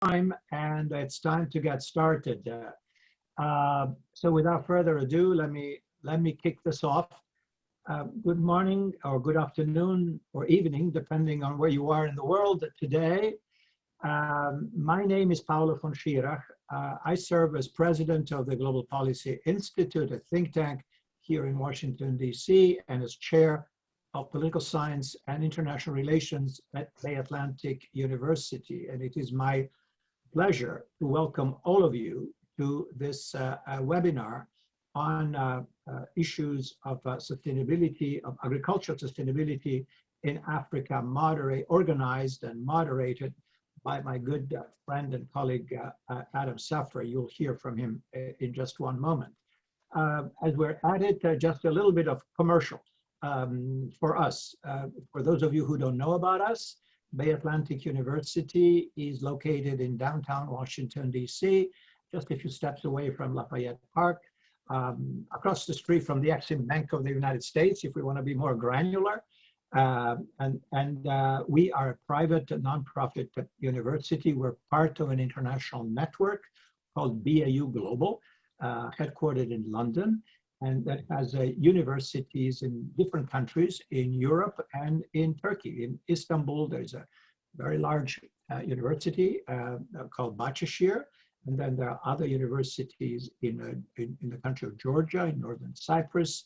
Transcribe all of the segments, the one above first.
time, and it's time to get started. So without further ado, let me kick this off. Good morning or good afternoon or evening, depending on where you are in the world today. My name is Paolo von Schirach. I serve as president of the Global Policy Institute, a think tank here in Washington, D.C., and as chair of political science and international relations at the Atlantic University. And it is my pleasure to welcome all of you to this webinar on issues of sustainability, of agricultural sustainability in Africa, organized and moderated by my good friend and colleague, Adam Saffer. You'll hear from him in just one moment. As we're at it, just a little bit of commercial for us. For those of you who don't know about us, Bay Atlantic University is located in downtown Washington, D.C., just a few steps away from Lafayette Park, across the street from the Exim Bank of the United States, if we want to be more granular. We are a private nonprofit university. We're part of an international network called BAU Global, headquartered in London, and that has universities in different countries in Europe and in Turkey. In Istanbul, there's a very large university called Bahçeşehir, and then there are other universities in the country of Georgia, in northern Cyprus,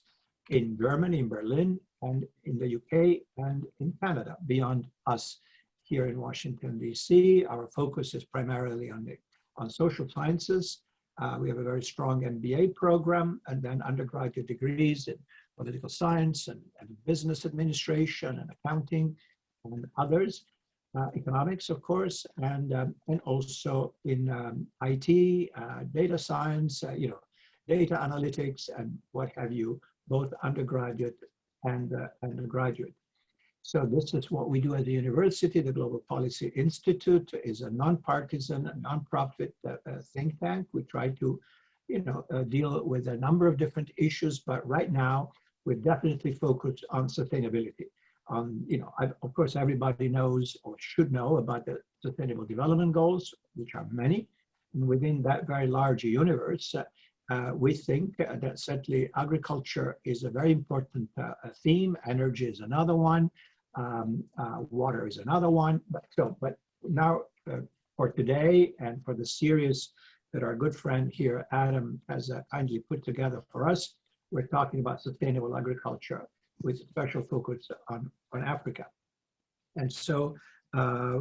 in Germany, in Berlin, and in the UK and in Canada, beyond us here in Washington, D.C. Our focus is primarily on social sciences. We have a very strong MBA program, and then undergraduate degrees in political science and business administration and accounting and others, economics, of course, and also in IT, data science, data analytics, and what have you, both undergraduate and graduate. So this is what we do at the university. The Global Policy Institute is a nonpartisan, nonprofit think tank. We try to, deal with a number of different issues, but right now we're definitely focused on sustainability. Of course, everybody knows or should know about the Sustainable Development Goals, which are many. And within that very large universe, we think that certainly agriculture is a very important theme. Energy is another one. Water is another one. But now for today and for the series that our good friend here, Adam, has kindly put together for us, we're talking about sustainable agriculture with special focus on Africa. And so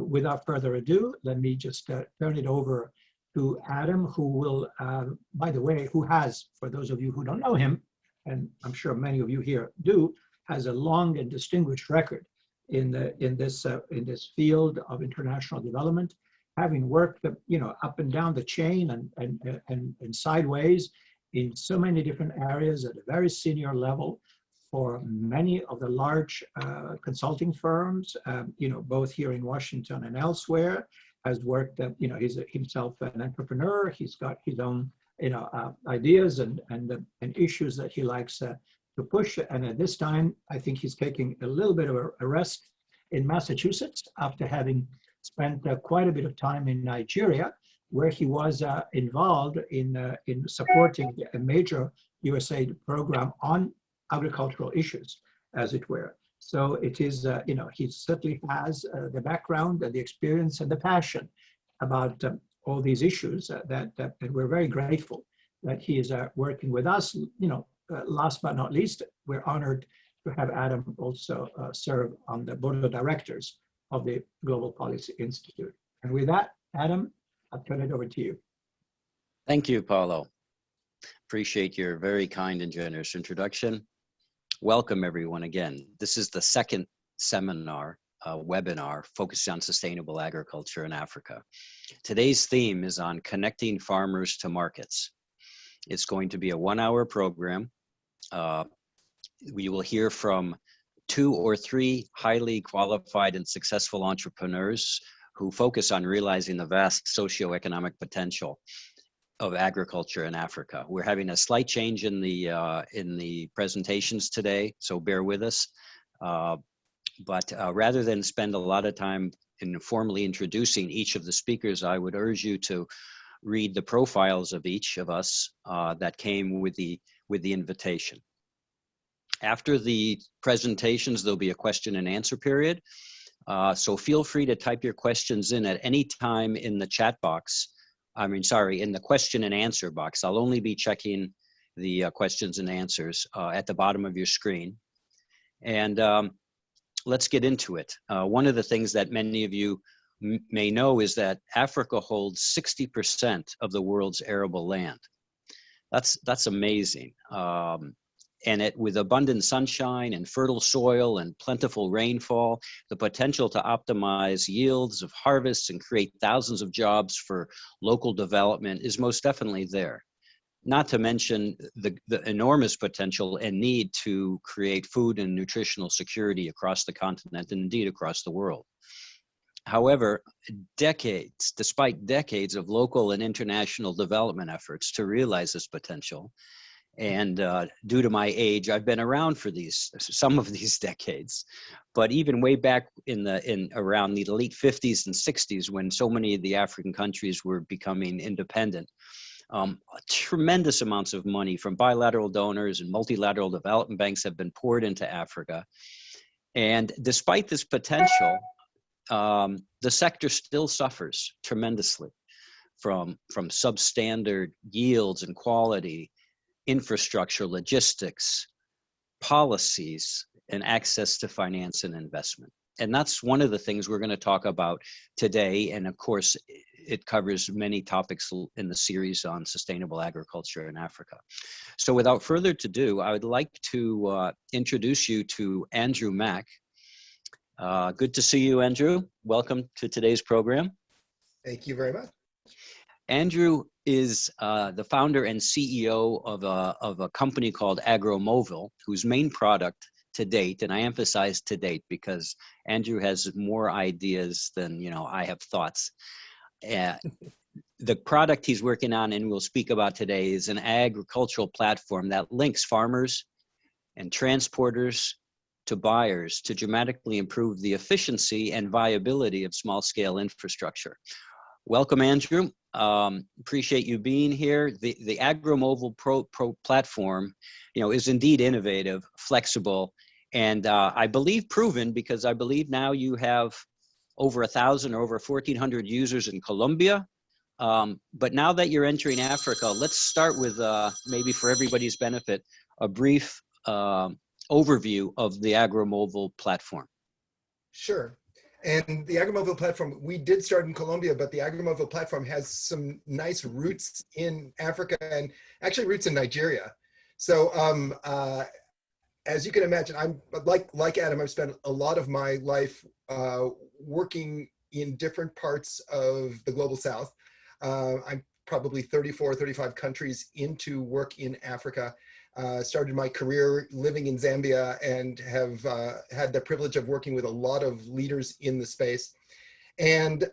without further ado, let me just turn it over to Adam, who will, by the way, who has, for those of you who don't know him, and I'm sure many of you here do, has a long and distinguished record in this field of international development, having worked up and down the chain and sideways in so many different areas at a very senior level for many of the large consulting firms, both here in Washington and elsewhere. Has worked, he's himself an entrepreneur. He's got his own, ideas and issues that he likes to push. And at this time, I think he's taking a little bit of a rest in Massachusetts after having spent quite a bit of time in Nigeria, where he was involved in supporting a major USAID program on agricultural issues, as it were. So it is, he certainly has the background and the experience and the passion about all these issues and we're very grateful that he is working with us. Last but not least, we're honored to have Adam also serve on the board of directors of the Global Policy Institute. And with that, Adam, I'll turn it over to you. Thank you, Paolo. Appreciate your very kind and generous introduction. Welcome everyone again. This is the second seminar, webinar focused on sustainable agriculture in Africa. Today's theme is on connecting farmers to markets. It's going to be a 1-hour program. We will hear from 2 or 3 highly qualified and successful entrepreneurs who focus on realizing the vast socioeconomic potential of agriculture in Africa. We're having a slight change in the presentations today, so bear with us. But rather than spend a lot of time in formally introducing each of the speakers, I would urge you to read the profiles of each of us that came with the invitation. After the presentations, there'll be a question and answer period. So feel free to type your questions in at any time in the chat box. In the question and answer box. I'll only be checking the questions and answers at the bottom of your screen. And let's get into it. One of the things that many of you may know is that Africa holds 60% of the world's arable land. That's amazing. And with abundant sunshine and fertile soil and plentiful rainfall, the potential to optimize yields of harvests and create thousands of jobs for local development is most definitely there. Not to mention the enormous potential and need to create food and nutritional security across the continent and indeed across the world. However, despite decades of local and international development efforts to realize this potential, and due to my age, I've been around for some of these decades, but even way back around the late 50s and 60s, when so many of the African countries were becoming independent, tremendous amounts of money from bilateral donors and multilateral development banks have been poured into Africa. And despite this potential, the sector still suffers tremendously from substandard yields and quality, infrastructure, logistics, policies, and access to finance and investment. And that's one of the things we're going to talk about today. And of course, it covers many topics in the series on sustainable agriculture in Africa. So without further ado, I would like to introduce you to Andrew Mack. Good to see you, Andrew. Welcome to today's program. Thank you very much. Andrew is the founder and CEO of a company called Agromovil, whose main product to date, and I emphasize to date because Andrew has more ideas than I have thoughts. The product he's working on and we'll speak about today is an agricultural platform that links farmers and transporters to buyers to dramatically improve the efficiency and viability of small-scale infrastructure. Welcome, Andrew. Appreciate you being here. The Agromovil Pro platform, is indeed innovative, flexible, and I believe proven, because I believe now you have over 1,000 or over 1,400 users in Colombia. But now that you're entering Africa, let's start with maybe for everybody's benefit, a brief overview of the Agromovil platform. Sure. And the Agromovil platform, we did start in Colombia, but the Agromovil platform has some nice roots in Africa and actually roots in Nigeria. So as you can imagine, I'm like Adam, I've spent a lot of my life working in different parts of the global South. I'm probably 34, 35 countries into work in Africa. Started my career living in Zambia and have had the privilege of working with a lot of leaders in the space. And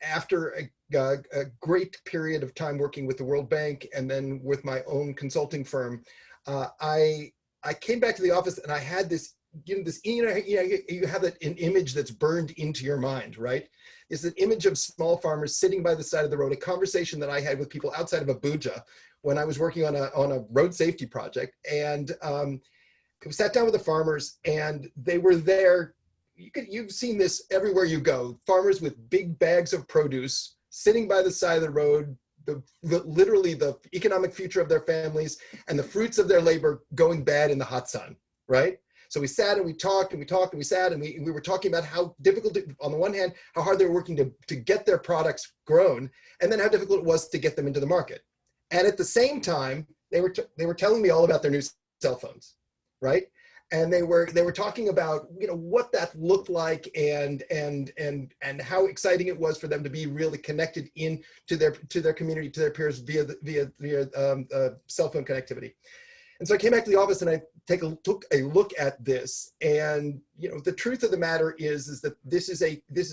after a great period of time working with the World Bank and then with my own consulting firm, I came back to the office and I had this, you have an image that's burned into your mind, right? It's an image of small farmers sitting by the side of the road, a conversation that I had with people outside of Abuja when I was working on a road safety project. And we sat down with the farmers and they were there. You've seen this everywhere you go. Farmers with big bags of produce sitting by the side of the road, literally the economic future of their families and the fruits of their labor going bad in the hot sun, right? So we sat and we talked and we talked and we sat and we were talking about how difficult, on the one hand, how hard they were working to get their products grown, and then how difficult it was to get them into the market. And at the same time, they were telling me all about their new cell phones, right? And they were talking about what that looked like and how exciting it was for them to be really connected in to their community, to their peers via cell phone connectivity. And so I came back to the office and I took a look at this, and the truth of the matter is that this is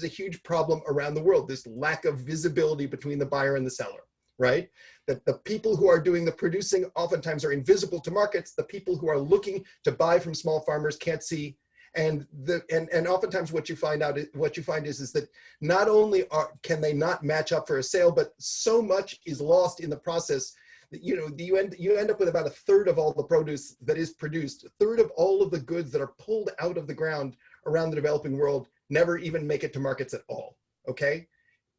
a huge problem around the world. This lack of visibility between the buyer and the seller, right? That the people who are doing the producing oftentimes are invisible to markets. The people who are looking to buy from small farmers can't see, And oftentimes what you find is that not only can they not match up for a sale, but so much is lost in the process that you end up with about a third of all the produce that is produced, a third of all of the goods that are pulled out of the ground around the developing world never even make it to markets at all. Okay,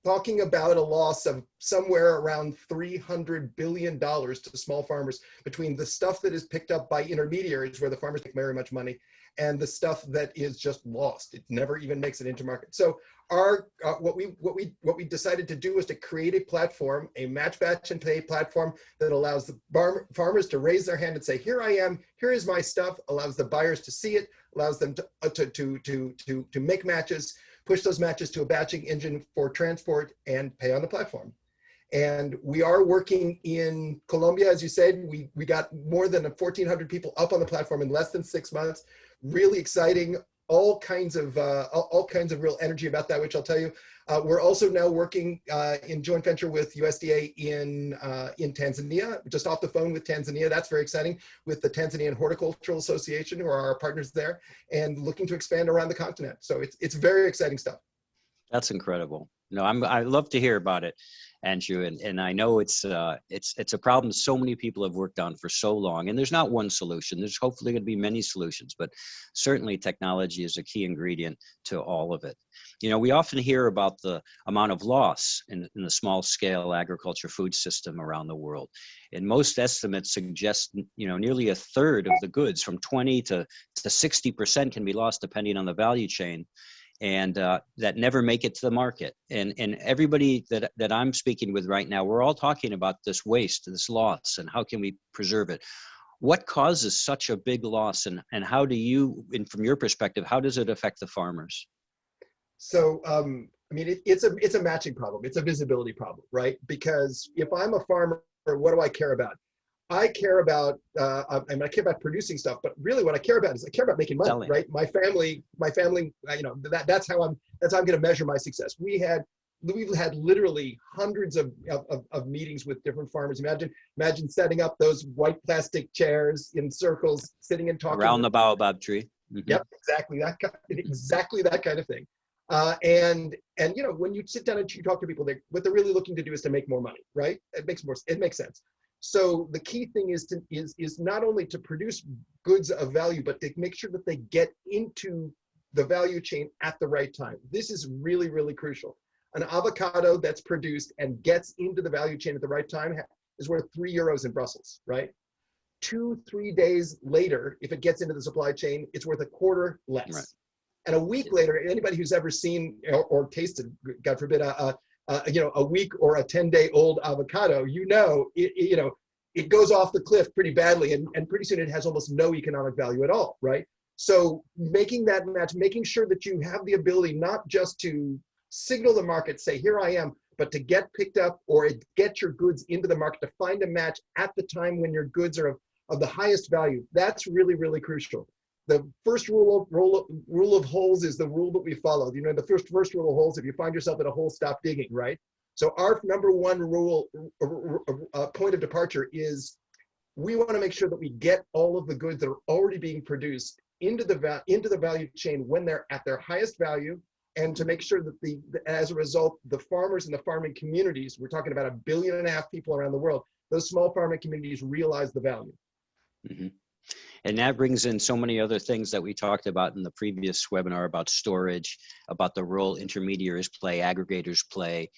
talking about a loss of somewhere around $300 billion to small farmers between the stuff that is picked up by intermediaries where the farmers make very much money and the stuff that is just lost. It never even makes it into market. So what we decided to do was to create a platform, a match, batch, and pay platform that allows the farmers to raise their hand and say, here I am, here is my stuff, allows the buyers to see it, allows them to make matches, push those matches to a batching engine for transport, and pay on the platform. And we are working in Colombia, as you said. We got more than 1,400 people up on the platform in less than 6 months. Really exciting. All kinds of real energy about that, which I'll tell you. We're also now working in joint venture with USDA in Tanzania, just off the phone with Tanzania. That's very exciting, with the Tanzanian Horticultural Association, who are our partners there, and looking to expand around the continent. So it's very exciting stuff. That's incredible. No, I love to hear about it, Andrew, and I know it's a problem so many people have worked on for so long, and there's not one solution. There's hopefully going to be many solutions, but certainly technology is a key ingredient to all of it. We often hear about the amount of loss in the small scale agriculture food system around the world, and most estimates suggest nearly a third of the goods, from 20 to 60%, can be lost depending on the value chain, and that never make it to the market. And everybody that I'm speaking with right now, we're all talking about this waste, this loss, and how can we preserve it? What causes such a big loss, and how do you, and from your perspective, how does it affect the farmers? So, it's a matching problem. It's a visibility problem, right? Because if I'm a farmer, what do I care about? I care about I care about producing stuff, but really what I care about is I care about making money, Selling. right? My family, that's how I'm going to measure my success. We've had literally hundreds of meetings with different farmers. Imagine setting up those white plastic chairs in circles, sitting and talking Around the baobab tree. Mm-hmm. Yep, exactly that kind of thing. And when you sit down and you talk to people, what they're really looking to do is to make more money, right? It makes sense. So the key thing is not only to produce goods of value, but to make sure that they get into the value chain at the right time. This is really, really crucial. An avocado that's produced and gets into the value chain at the right time is worth €3 in Brussels, right? 2-3 days later, if it gets into the supply chain, it's worth a quarter less. Right. And a week later, anybody who's ever seen or tasted, God forbid, a week or a 10-day-old avocado, it goes off the cliff pretty badly, and pretty soon it has almost no economic value at all, right? So making that match, making sure that you have the ability not just to signal the market, say, here I am, but to get picked up or get your goods into the market, to find a match at the time when your goods are of the highest value. That's really, really crucial. The first rule of holes is the rule that we follow. The first rule of holes, if you find yourself in a hole, stop digging, right? So our number one rule, point of departure is we want to make sure that we get all of the goods that are already being produced into the value chain when they're at their highest value, and to make sure that as a result, the farmers and the farming communities, we're talking about 1.5 billion people around the world, those small farming communities realize the value. Mm-hmm. And that brings in so many other things that we talked about in the previous webinar about storage, about the role intermediaries play, aggregators play.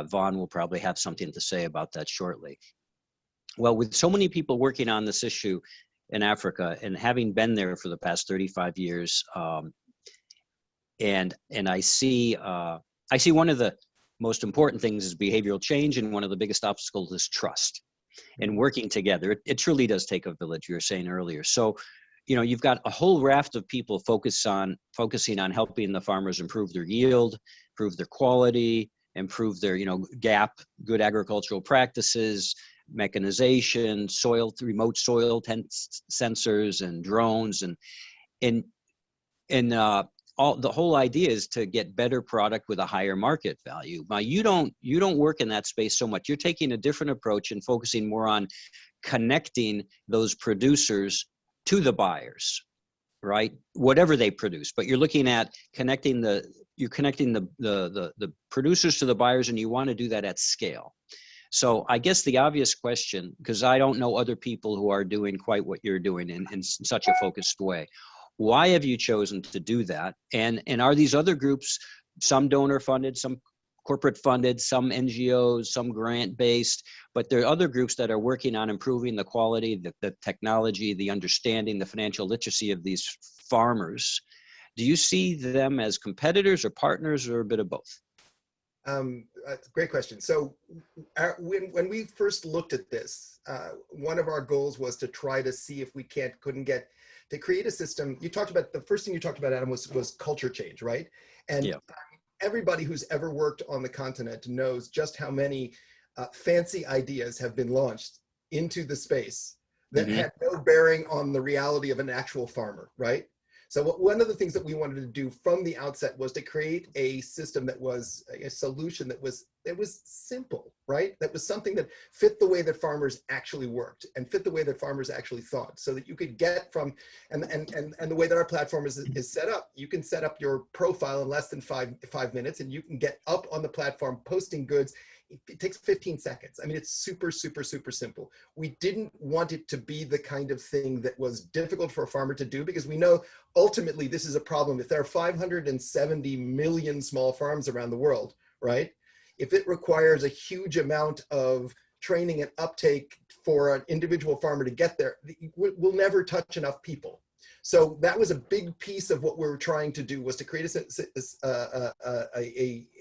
Vaughn will probably have something to say about that shortly. Well, with so many people working on this issue in Africa, and having been there for the past 35 years, and I see one of the most important things is behavioral change, and one of the biggest obstacles is trust. And working together, it truly does take a village, you were saying earlier. So, you've got a whole raft of people focusing on helping the farmers improve their yield, improve their quality, improve their, GAP, good agricultural practices, mechanization, remote soil sensors, and drones, and the whole idea is to get better product with a higher market value. Now, you don't work in that space so much. You're taking a different approach and focusing more on connecting those producers to the buyers, right? Whatever they produce, but you're looking at connecting the producers to the buyers, and you want to do that at scale. So I guess the obvious question, because I don't know other people who are doing quite what you're doing in such a focused way, why have you chosen to do that? And are these other groups, some donor funded, some corporate funded, some NGOs, some grant based, but there are other groups that are working on improving the quality, the technology, the understanding, the financial literacy of these farmers. Do you see them as competitors or partners, or a bit of both? Great question. So when we first looked at this, one of our goals was to try to see if we couldn't get to create a system. You talked about, the first thing you talked about, Adam, was culture change, right? And yeah. Everybody who's ever worked on the continent knows just how many fancy ideas have been launched into the space that had no bearing on the reality of an actual farmer, right? So one of the things that we wanted to do from the outset was to create a system that was a solution that was simple, right? That was something that fit the way that farmers actually worked and fit the way that farmers actually thought, so that you could get from, and the way that our platform is set up, you can set up your profile in less than five minutes, and you can get up on the platform posting goods. It takes 15 seconds. I mean, it's super, super, super simple. We didn't want it to be the kind of thing that was difficult for a farmer to do, because we know ultimately this is a problem. If there are 570 million small farms around the world, right? If it requires a huge amount of training and uptake for an individual farmer to get there, we'll never touch enough people. So that was a big piece of what we were trying to do, was to create a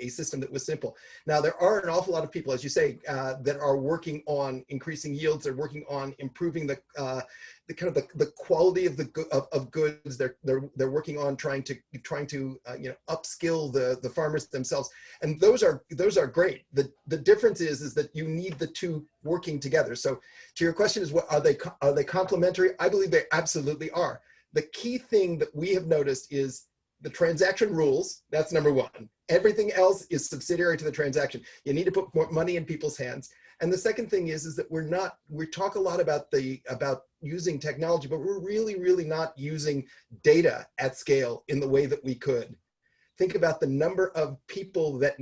system that was simple. Now, there are an awful lot of people, as you say, that are working on increasing yields. They're working on improving the quality of the goods. They're working on trying to upskill the farmers themselves, and those are great. The difference is that you need the two working together. So to your question is, what are they complementary? I believe they absolutely are. The key thing that we have noticed is the transaction rules. That's number one. Everything else is subsidiary to the transaction. You need to put more money in people's hands. And the second thing is that we talk a lot about using technology, but we're really, really not using data at scale in the way that we could. Think about the number of people that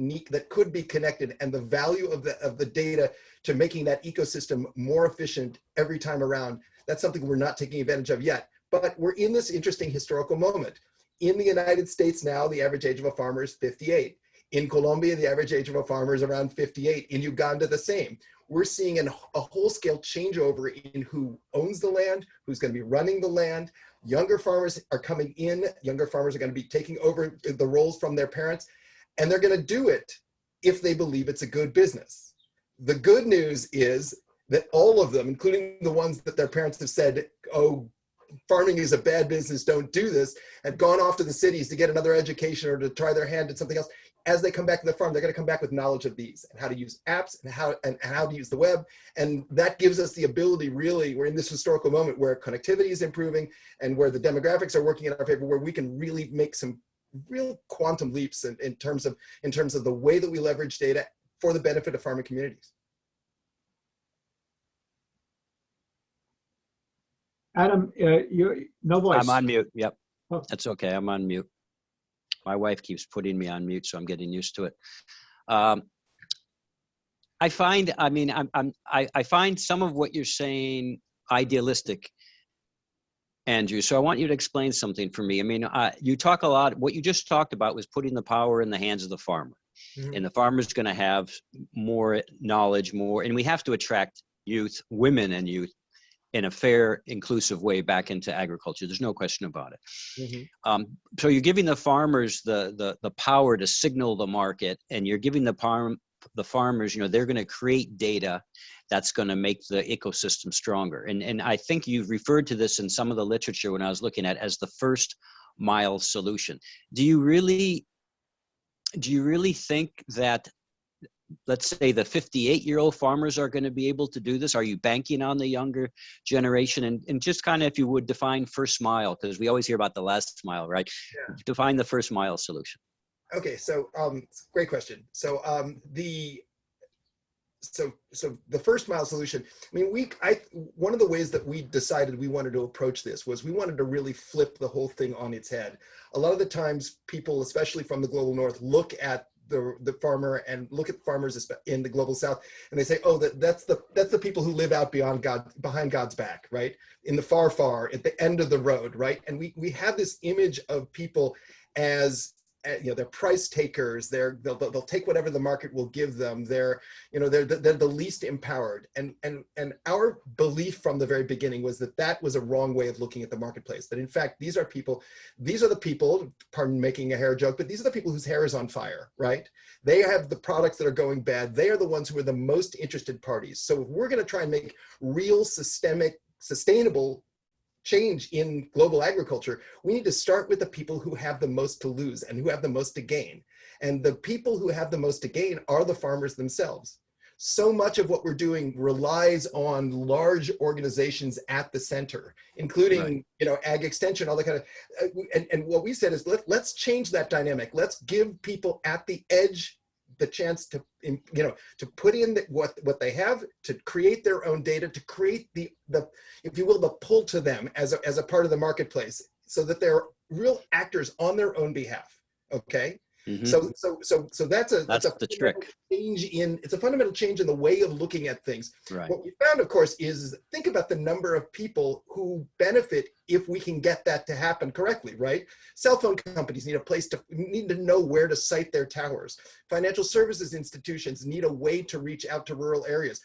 could be connected, and the value of the data to making that ecosystem more efficient every time around. That's something we're not taking advantage of yet. But we're in this interesting historical moment. In the United States now, the average age of a farmer is 58. In Colombia, the average age of a farmer is around 58. In Uganda, the same. We're seeing a whole-scale changeover in who owns the land, who's going to be running the land. Younger farmers are coming in. Younger farmers are going to be taking over the roles from their parents, and they're going to do it if they believe it's a good business. The good news is that all of them, including the ones that their parents have said, oh, farming is a bad business, don't do this, have gone off to the cities to get another education or to try their hand at something else. As they come back to the farm, they're going to come back with knowledge of these and how to use apps and how to use the web. And that gives us the ability, really, we're in this historical moment where connectivity is improving and where the demographics are working in our favor, where we can really make some real quantum leaps in terms of the way that we leverage data for the benefit of farming communities. Adam, no voice. I'm on mute. Yep, Oh. That's okay. I'm on mute. My wife keeps putting me on mute, so I'm getting used to it. I find some of what you're saying idealistic, Andrew. So I want you to explain something for me. I mean, you talk a lot. What you just talked about was putting the power in the hands of the farmer, and the farmer's going to have more knowledge, and we have to attract youth, women, and youth in a fair, inclusive way back into agriculture. There's no question about it. So you're giving the farmers the power to signal the market, and you're giving the farmers, they're going to create data that's going to make the ecosystem stronger. And I think you've referred to this in some of the literature when I was looking at as the first mile solution. Do you really think that, let's say, the 58-year-old farmers are going to be able to do this? Are you banking on the younger generation? And just kind of, if you would, define first mile, because we always hear about the last mile, right? Yeah. Define the first mile solution. Okay, so great question. So so the first mile solution, I mean, one of the ways that we decided we wanted to approach this was we wanted to really flip the whole thing on its head. A lot of the times people, especially from the global north, look at the farmer and look at farmers in the global south, and they say, oh, that's the people who live out behind God's back, right? In the far at the end of the road, right? And we have this image of people as, you know, they're price takers. They'll take whatever the market will give them. They're the least empowered. And our belief from the very beginning was that was a wrong way of looking at the marketplace. That in fact, these are the people, pardon making a hair joke, but these are the people whose hair is on fire, right? They have the products that are going bad. They are the ones who are the most interested parties. So if we're going to try and make real sustainable change in global agriculture, we need to start with the people who have the most to lose and who have the most to gain. And the people who have the most to gain are the farmers themselves. So much of what we're doing relies on large organizations at the center, including, right, you know, ag extension, all that kind of, and what we said is let's change that dynamic. Let's give people at the edge the chance to, you know, to put in what they have, to create their own data, to create the if you will, the pull to them as a part of the marketplace, so that they're real actors on their own behalf. Okay. Mm-hmm. So that's the trick. It's a fundamental change in the way of looking at things. Right. What we found, of course, is think about the number of people who benefit if we can get that to happen correctly, right? Cell phone companies need to know where to site their towers. Financial services institutions need a way to reach out to rural areas.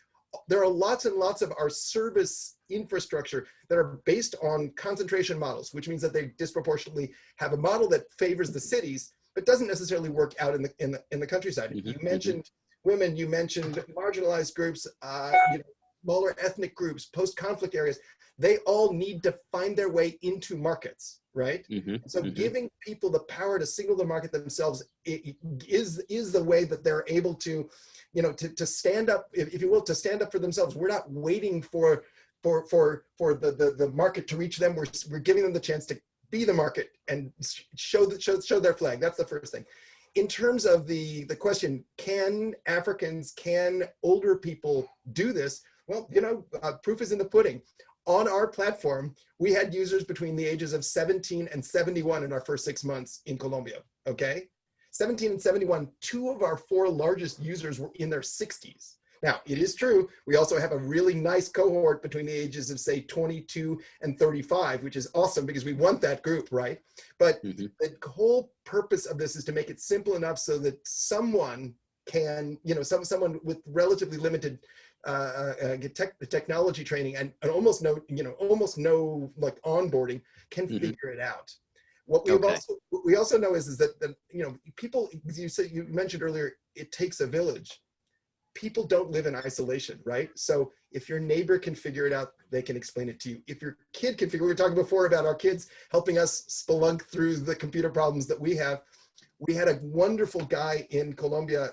There are lots and lots of our service infrastructure that are based on concentration models, which means that they disproportionately have a model that favors the cities, but doesn't necessarily work out in the countryside. Mm-hmm. You mentioned women, you mentioned marginalized groups, you know, smaller ethnic groups, post-conflict areas. They all need to find their way into markets, right? Mm-hmm. So mm-hmm. giving people the power to signal the market themselves is the way that they're able to, you know, to stand up, if you will, to stand up for themselves. We're not waiting for the market to reach them. We're giving them the chance to be the market and show their flag. That's the first thing. In terms of the question, can older people do this? Well, you know, proof is in the pudding. On our platform, we had users between the ages of 17 and 71 in our first 6 months in Colombia, okay? 17 and 71, 2 of our 4 largest users were in their 60s. Now, it is true, we also have a really nice cohort between the ages of, say, 22 and 35, which is awesome because we want that group, right? But mm-hmm. the whole purpose of this is to make it simple enough so that someone can, you know, someone with relatively limited technology training and almost no like onboarding can mm-hmm. figure it out. What we also know is that you know, people, you mentioned earlier, it takes a village. People don't live in isolation, right? So if your neighbor can figure it out, they can explain it to you. If your kid can figure, we were talking before about our kids helping us spelunk through the computer problems that we have. We had a wonderful guy in Colombia,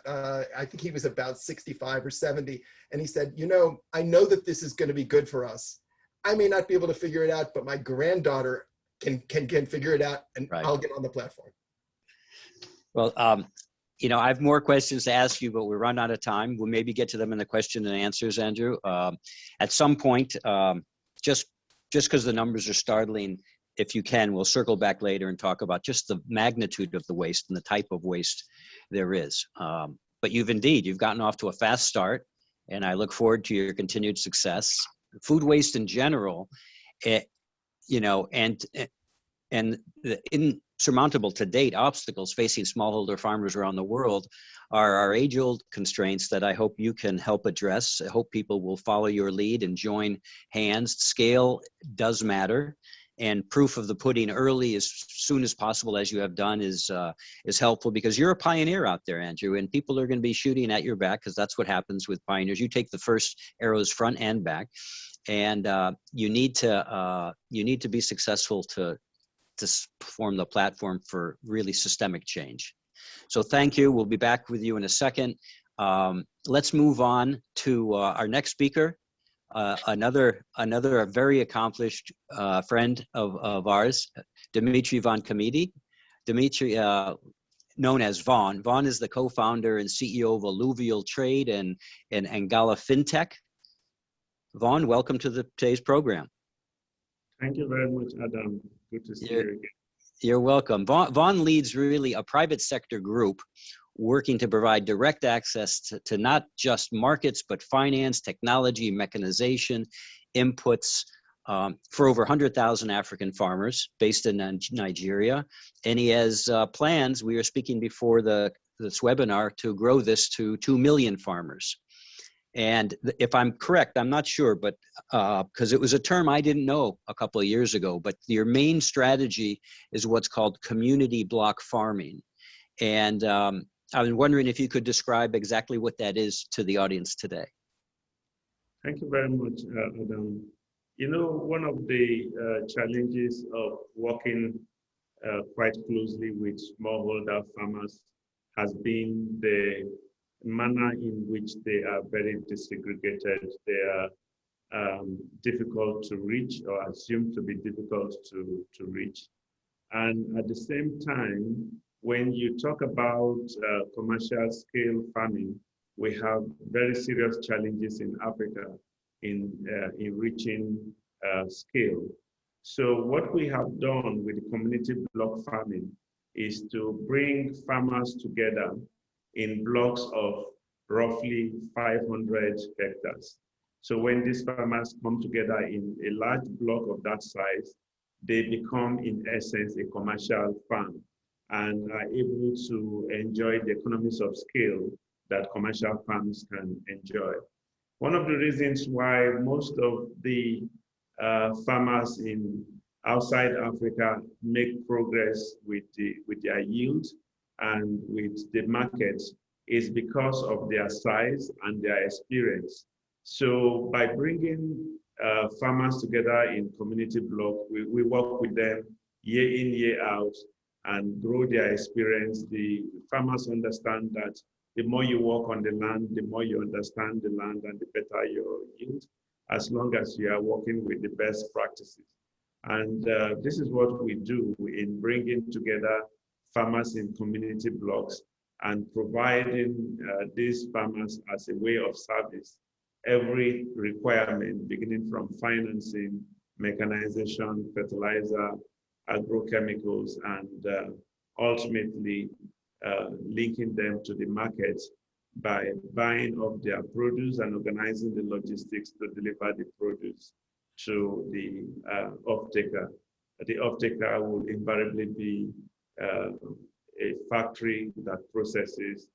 I think he was about 65 or 70, and he said, you know, I know that this is going to be good for us. I may not be able to figure it out, but my granddaughter can figure it out, and right. I'll get on the platform. Well, you know, I have more questions to ask you, but we're run out of time. We'll maybe get to them in the question and answers, Andrew. At some point, just because the numbers are startling, if you can, we'll circle back later and talk about just the magnitude of the waste and the type of waste there is. But you've gotten off to a fast start, and I look forward to your continued success. Food waste in general, you know, and the insurmountable to date obstacles facing smallholder farmers around the world are our age-old constraints that I hope you can help address. I hope people will follow your lead and join hands. Scale does matter, and proof of the pudding early as soon as possible, as you have done, is helpful, because you're a pioneer out there, Andrew, and people are going to be shooting at your back, because that's what happens with pioneers. You take the first arrows front and back, and you need to be successful to form the platform for really systemic change. So thank you. We'll be back with you in a second. Let's move on to our next speaker, another very accomplished friend of ours, Dimitri von Kemedi. Dimitri known as Vaughn. Vaughn is the co-founder and CEO of Alluvial Trade and Angalafintech. Vaughn, welcome to today's program. Thank you very much, Adam. Good to see you again. You're welcome. Vaughn leads really a private sector group working to provide direct access to not just markets, but finance, technology, mechanization, inputs for over 100,000 African farmers based in Nigeria. And he has plans, we were speaking before this webinar, to grow this to 2 million farmers. And if I'm correct, I'm not sure, but because it was a term I didn't know a couple of years ago, but your main strategy is what's called community block farming. And I was wondering if you could describe exactly what that is to the audience today. Thank you very much, Adam. You know, one of the challenges of working quite closely with smallholder farmers has been the manner in which they are very desegregated. They are difficult to reach, or assumed to be difficult to reach. And at the same time, when you talk about commercial scale farming, we have very serious challenges in Africa in reaching scale. So what we have done with the community block farming is to bring farmers together in blocks of roughly 500 hectares. So when these farmers come together in a large block of that size, they become in essence a commercial farm and are able to enjoy the economies of scale that commercial farms can enjoy. One of the reasons why most of the farmers outside Africa make progress with their yield and with the market is because of their size and their experience. So by bringing farmers together in community block, we work with them year in, year out, and grow their experience. The farmers understand that the more you work on the land, the more you understand the land and the better your yield, as long as you are working with the best practices. And this is what we do in bringing together farmers in community blocks and providing these farmers as a way of service every requirement, beginning from financing, mechanization, fertilizer, agrochemicals, and ultimately linking them to the market by buying up their produce and organizing the logistics to deliver the produce to the off-taker. The off-taker will invariably be a factory that processes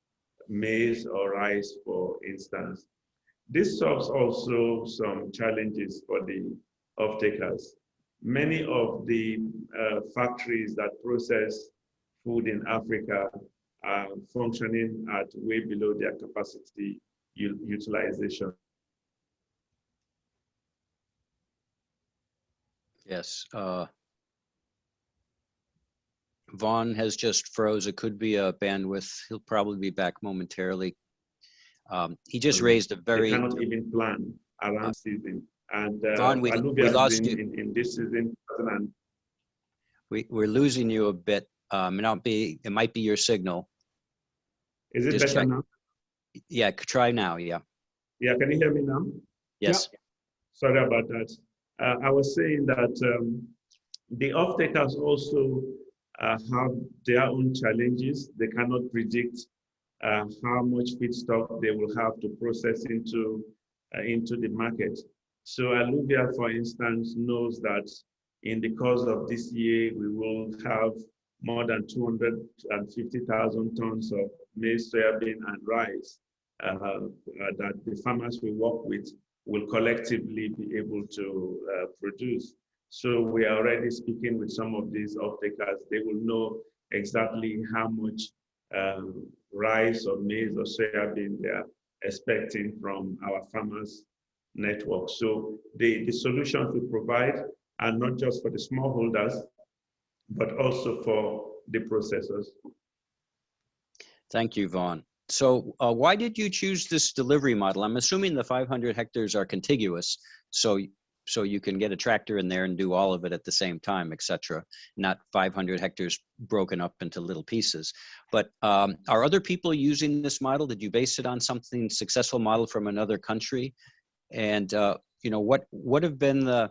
maize or rice, for instance. This solves also some challenges for the off-takers. Many of the factories that process food in Africa are functioning at way below their capacity utilization. Yes. Vaughn has just froze. It could be a bandwidth. He'll probably be back momentarily. He just raised a very... They cannot even plan around season. And Vaughn, we lost you. In this season. We're losing you a bit. It might be your signal. Is it just better check. now? Yeah, try now, yeah. Yeah, can you hear me now? Yes. Yeah. Sorry about that. I was saying that the off-takers also have their own challenges. They cannot predict how much feedstock they will have to process into the market. So Alluvial, for instance, knows that in the course of this year, we will have more than 250,000 tons of maize, soybean, and rice that the farmers we work with will collectively be able to produce. So we are already speaking with some of these off-takers. They will know exactly how much rice or maize or soybean they are expecting from our farmers network. So the solutions we provide are not just for the smallholders, but also for the processors. Thank you, Vaughn. So why did you choose this delivery model? I'm assuming the 500 hectares are contiguous. So so you can get a tractor in there and do all of it at the same time, etc. Not 500 hectares broken up into little pieces. But are other people using this model? Did you base it on something successful model from another country? And you know, what have been the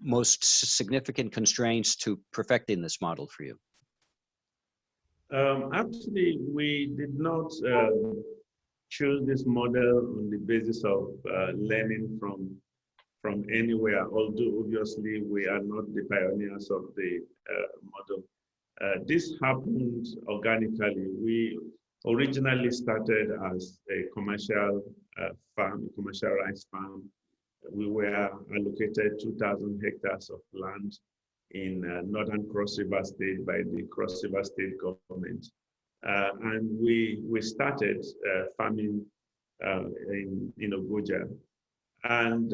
most significant constraints to perfecting this model for you? Actually, we did not choose this model on the basis of learning from anywhere, although obviously we are not the pioneers of the model. This happened organically. We originally started as a commercial farm, a commercial rice farm. We were allocated 2,000 hectares of land in northern Cross River State by the Cross River State government. And we started farming in Ogoja. And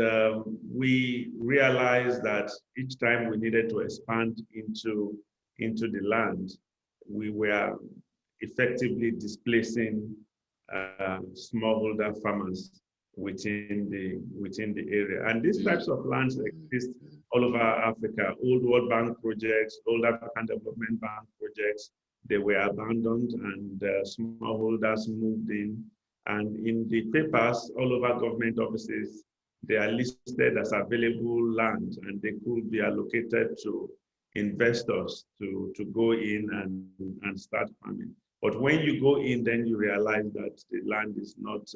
we realized that each time we needed to expand into the land, we were effectively displacing smallholder farmers within the area. And these types of lands exist all over Africa. Old World Bank projects, old African Development Bank projects, they were abandoned and smallholders moved in. And in the papers, all over government offices, they are listed as available land and they could be allocated to investors to go in and start farming. But when you go in, then you realize that the land is not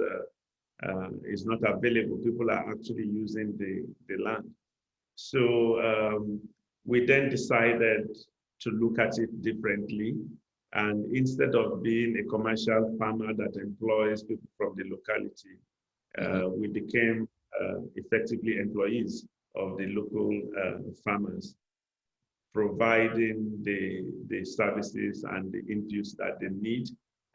available. People are actually using the land. So we then decided to look at it differently. And instead of being a commercial farmer that employs people from the locality, we became effectively employees of the local farmers, providing the services and the inputs that they need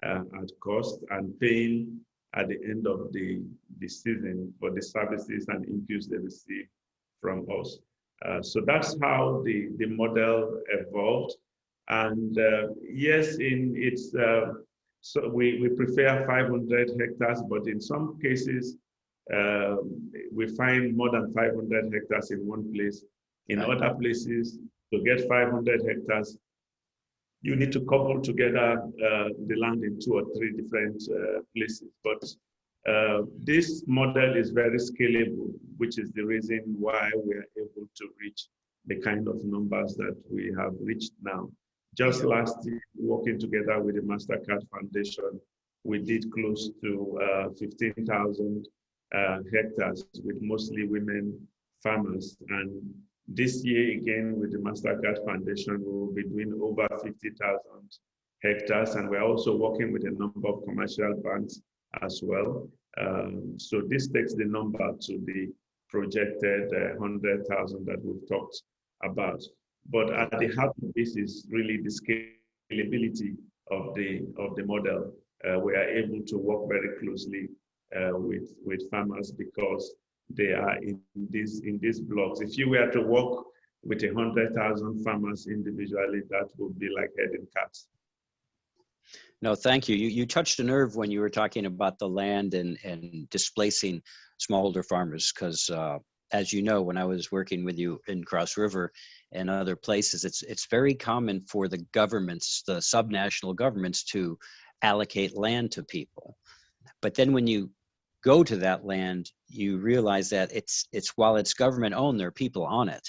at cost and paying at the end of the season for the services and inputs they receive from us. So that's how the model evolved. And yes, so we prefer 500 hectares, but in some cases, we find more than 500 hectares in one place. In other places, to get 500 hectares, you need to couple together the land in 2 or 3 different places. But this model is very scalable, which is the reason why we are able to reach the kind of numbers that we have reached now. Just last year, working together with the MasterCard Foundation, we did close to 15,000 hectares with mostly women farmers. And this year, again, with the MasterCard Foundation, we will be doing over 50,000 hectares. And we're also working with a number of commercial banks as well. So this takes the number to the projected 100,000 that we've talked about. But at the heart of this is really the scalability of the model. We are able to work very closely with farmers because they are in these blocks. If you were to work with 100,000 farmers individually, that would be like herding cats. No, thank you. You touched a nerve when you were talking about the land and displacing smallholder farmers, because as you know, when I was working with you in Cross River and other places, it's very common for the governments, the subnational governments, to allocate land to people. But then when you go to that land, you realize that it's while it's government owned, there are people on it.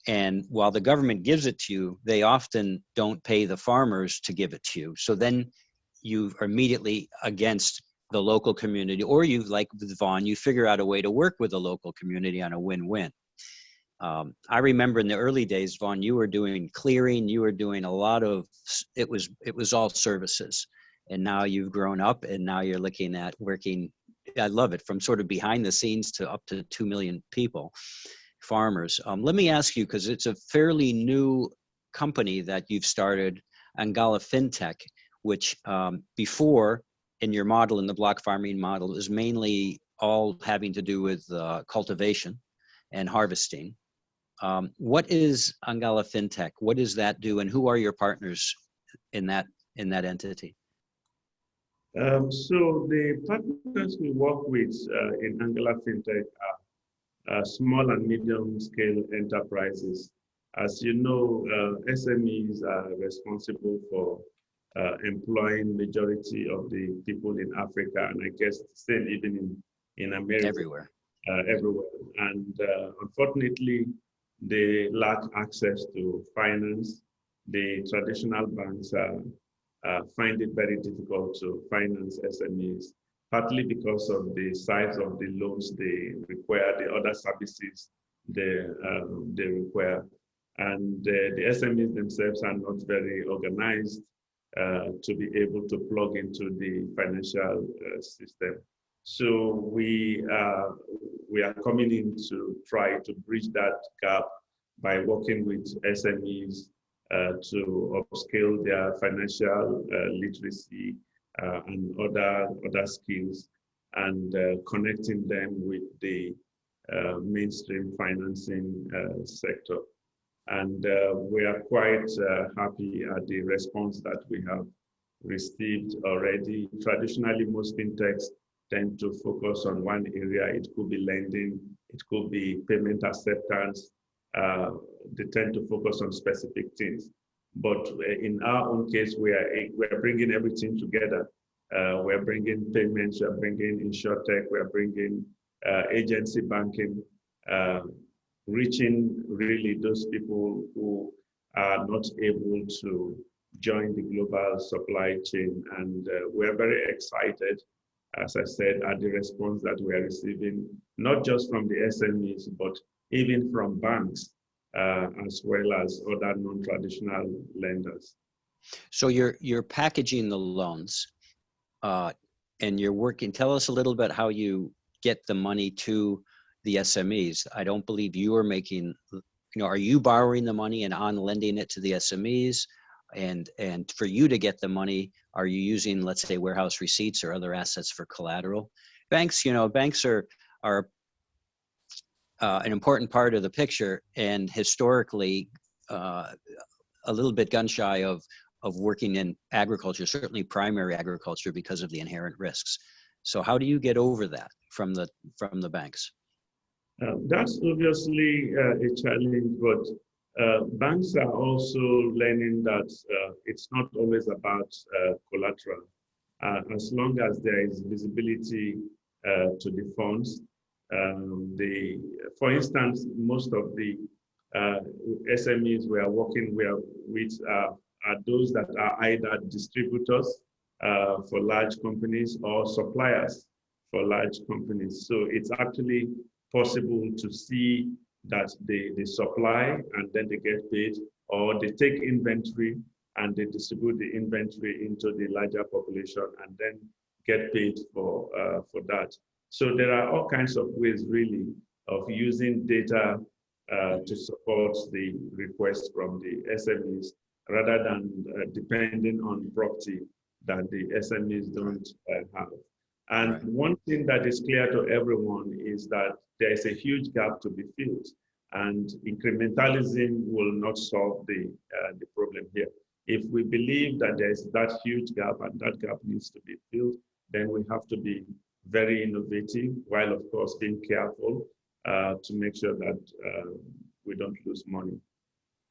And while the government gives it to you, they often don't pay the farmers to give it to you. So then you are immediately against the local community, or you, like with Vaughn, you figure out a way to work with the local community on a win-win. I remember in the early days, Vaughn, you were doing clearing, you were doing a lot of, it was all services. And now you've grown up and now you're looking at working, I love it, from sort of behind the scenes to up to 2 million people. Farmers. Let me ask you, because it's a fairly new company that you've started, Angalafintech, which before in your model, in the block farming model, is mainly all having to do with cultivation and harvesting. What is Angalafintech? What does that do, and who are your partners in that entity? So the partners we work with in Angalafintech are small and medium scale enterprises. As you know, SMEs are responsible for employing majority of the people in Africa, and I guess the same even in America. Everywhere. Everywhere. And unfortunately, they lack access to finance. The traditional banks find it very difficult to finance SMEs, partly because of the size of the loans they require, the other services they require. And the SMEs themselves are not very organized to be able to plug into the financial system. So we are coming in to try to bridge that gap by working with SMEs to upscale their financial literacy and other skills, and connecting them with the mainstream financing sector. And we are quite happy at the response that we have received already. Traditionally, most fintechs tend to focus on one area. It could be lending, it could be payment acceptance. They tend to focus on specific things. But in our own case, we're bringing everything together. We're bringing payments, we're bringing insurtech, we're bringing agency banking, reaching really those people who are not able to join the global supply chain. And we're very excited, as I said, at the response that we are receiving, not just from the SMEs, but even from banks, as well as other non-traditional lenders. So you're packaging the loans, and you're working. Tell us a little bit how you get the money to the SMEs. I don't believe you are making. Are you borrowing the money and on lending it to the SMEs? And for you to get the money, are you using, let's say, warehouse receipts or other assets for collateral? Banks, banks are an important part of the picture, and historically a little bit gun shy of working in agriculture, certainly primary agriculture, because of the inherent risks. So how do you get over that from the banks? That's obviously a challenge, but banks are also learning that it's not always about collateral. As long as there is visibility to the funds, for instance, most of the SMEs we are working with are those that are either distributors for large companies or suppliers for large companies. So it's actually possible to see that they supply and then they get paid, or they take inventory and they distribute the inventory into the larger population and then get paid for that. So there are all kinds of ways really of using data to support the requests from the SMEs, rather than depending on property that the SMEs don't have. And right. One thing that is clear to everyone is that there is a huge gap to be filled, and incrementalism will not solve the problem here. If we believe that there is that huge gap and that gap needs to be filled, then we have to be very innovative, while of course being careful to make sure that we don't lose money.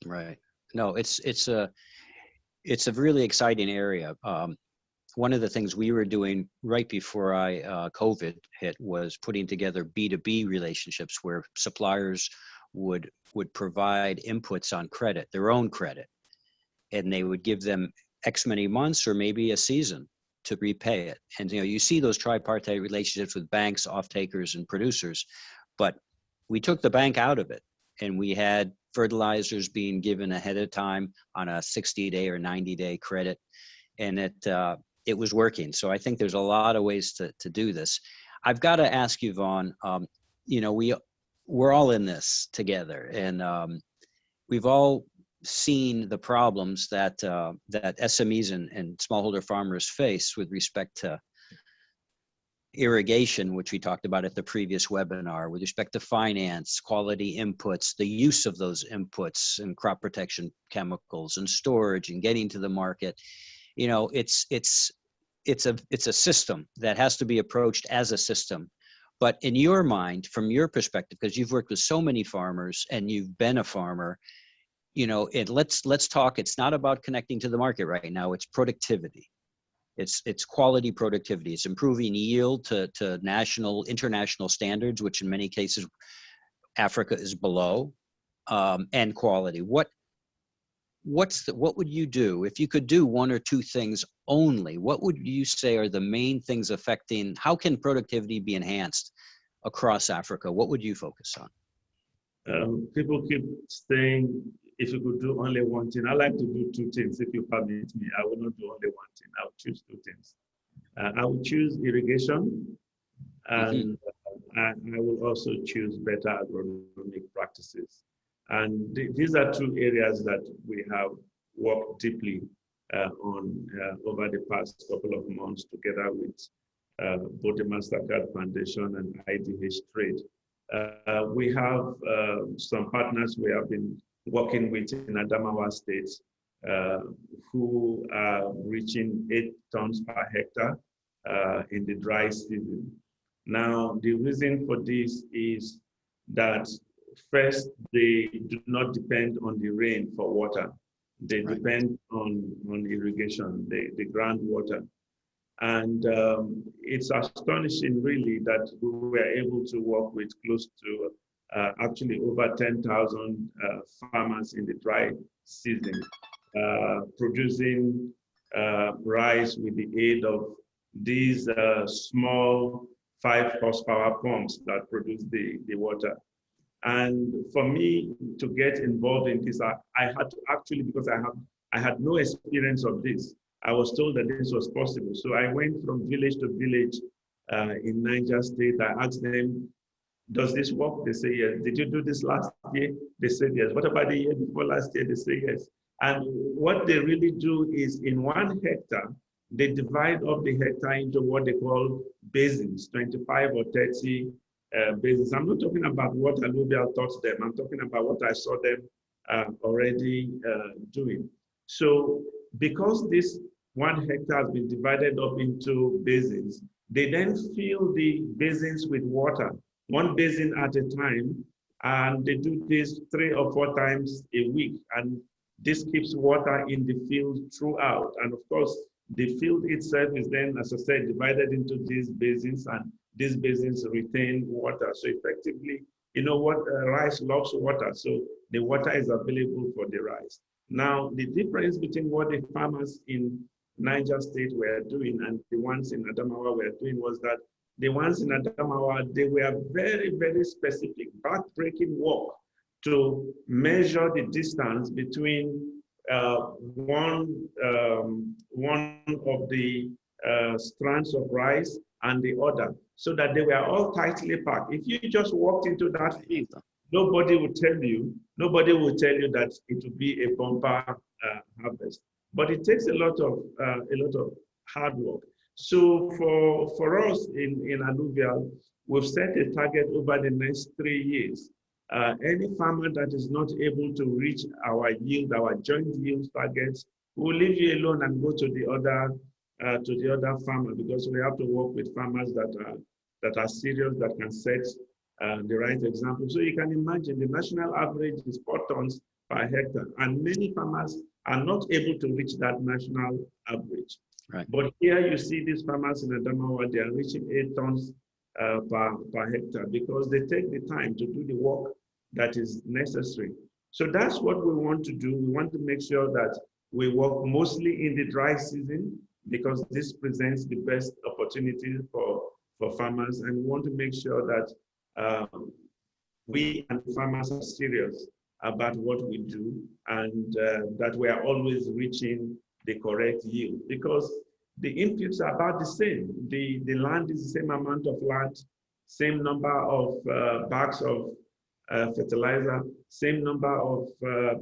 Right. No, it's a really exciting area. One of the things we were doing right before COVID hit was putting together B2B relationships where suppliers would provide inputs on credit, their own credit, and they would give them X many months or maybe a season to repay it. And you see those tripartite relationships with banks, off-takers, and producers, but we took the bank out of it, and we had fertilizers being given ahead of time on a 60-day or 90-day credit, and it was working. So I think there's a lot of ways to do this. I've got to ask you, Vaughn, we're all in this together, and we've all seen the problems that SMEs and smallholder farmers face with respect to irrigation, which we talked about at the previous webinar, with respect to finance, quality inputs, the use of those inputs and crop protection chemicals, and storage and getting to the market. It's a system that has to be approached as a system, But in your mind, from your perspective, because you've worked with so many farmers and you've been a farmer, you know, let's talk. It's not about connecting to the market right now. It's productivity. It's quality productivity. It's improving yield to international standards, which in many cases Africa is below, and quality. What would you do if you could do one or two things only? What would you say are the main things affecting? How can productivity be enhanced across Africa? What would you focus on? People keep saying, if you could do only one thing. I like to do two things. If you permit me, I will not do only one thing. I will choose two things. I will choose irrigation, and I will also choose better agronomic practices. And these are two areas that we have worked deeply on over the past couple of months together with both the Mastercard Foundation and IDH Trade. We have some partners we have been working with in Adamawa State who are reaching 8 tons per hectare in the dry season. Now, the reason for this is that first, they do not depend on the rain for water. They depend on irrigation, the groundwater. And it's astonishing, really, that we were able to work with close to actually over 10,000 farmers in the dry season, producing rice with the aid of these small 5 horsepower pumps that produce the water. And for me to get involved in this, I had to actually, because I had no experience of this. I was told that this was possible. So I went from village to village in Niger State. I asked them, does this work? They say yes. Did you do this last year? They said yes. What about the year before last year? They say yes. And what they really do is in 1 hectare, they divide up the hectare into what they call basins, 25 or 30 basins. I'm not talking about what Alluvial taught them. I'm talking about what I saw them already doing. So because this 1 hectare has been divided up into basins, they then fill the basins with water, 1 basin at a time, and they do this 3 or 4 times a week. And this keeps water in the field throughout. And of course, the field itself is then, as I said, divided into these basins, and these basins retain water. So effectively, you know what, rice loves water, so the water is available for the rice. Now, the difference between what the farmers in Niger State were doing and the ones in Adamawa were doing was that the ones in Adamawa, they were very, very specific, back-breaking work to measure the distance between one of the strands of rice and the other, so that they were all tightly packed. If you just walked into that field, nobody would tell you that it would be a bumper harvest. But it takes a lot of hard work. So for us in Alluvial, we've set a target over the next 3 years. Any farmer that is not able to reach our yield, our joint yield targets, we'll leave you alone and go to the other farmer, because we have to work with farmers that are serious, that can set the right example. So you can imagine the national average is 4 tons per hectare, and many farmers are not able to reach that national average. Right. But here you see these farmers in Adamawa, they are reaching 8 tons per hectare, because they take the time to do the work that is necessary. So that's what we want to do. We want to make sure that we work mostly in the dry season, because this presents the best opportunity for farmers, and we want to make sure that we and farmers are serious about what we do, and that we are always reaching the correct yield, because the inputs are about the same. The land is the same amount of land, same number of bags of fertilizer, same number of